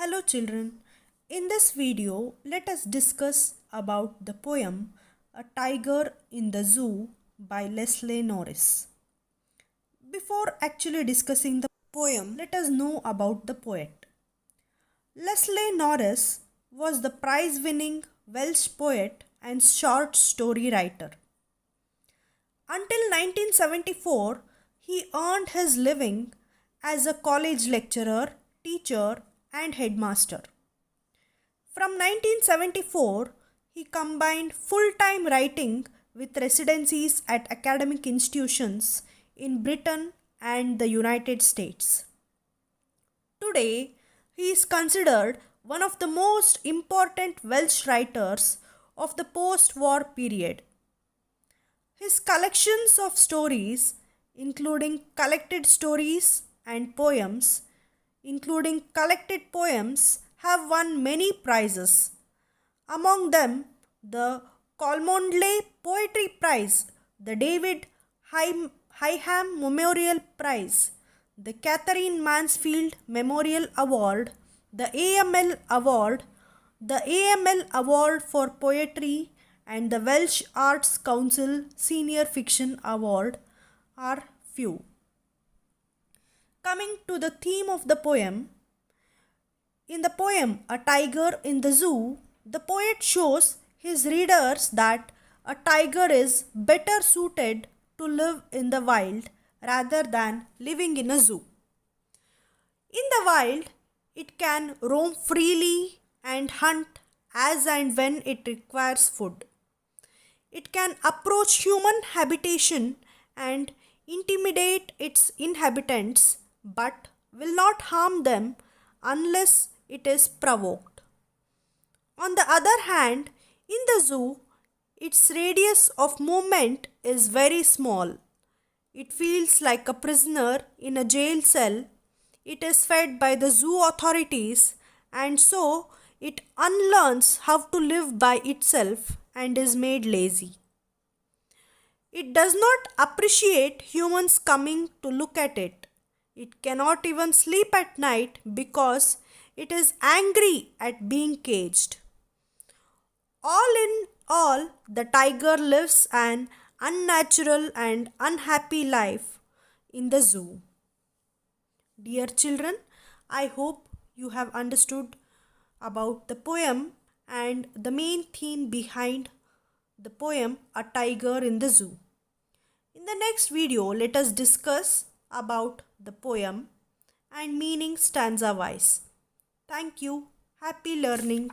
Hello children, in this video let us discuss about the poem A Tiger in the Zoo by Leslie Norris. Before actually discussing the poem, let us know about the poet. Leslie Norris was the prize-winning Welsh poet and short story writer. Until 1974, he earned his living as a college lecturer, teacher, and headmaster. From 1974, he combined full-time writing with residencies at academic institutions in Britain and the United States. Today, he is considered one of the most important Welsh writers of the post-war period. His collections of stories, including collected stories and poems, have won many prizes. Among them, the Cholmondeley Poetry Prize, the David Higham Memorial Prize, the Catherine Mansfield Memorial Award, the AML Award for Poetry, and the Welsh Arts Council Senior Fiction Award are few. Coming to the theme of the poem, in the poem A Tiger in the Zoo, the poet shows his readers that a tiger is better suited to live in the wild rather than living in a zoo. In the wild, it can roam freely and hunt as and when it requires food. It can approach human habitation and intimidate its inhabitants, but will not harm them unless it is provoked. On the other hand, in the zoo, its radius of movement is very small. It feels like a prisoner in a jail cell. It is fed by the zoo authorities, and so it unlearns how to live by itself and is made lazy. It does not appreciate humans coming to look at it. It cannot even sleep at night because it is angry at being caged. All in all, the tiger lives an unnatural and unhappy life in the zoo. Dear children, I hope you have understood about the poem and the main theme behind the poem A Tiger in the Zoo. In the next video, let us discuss about the poem and meaning stanza wise. Thank you. Happy learning.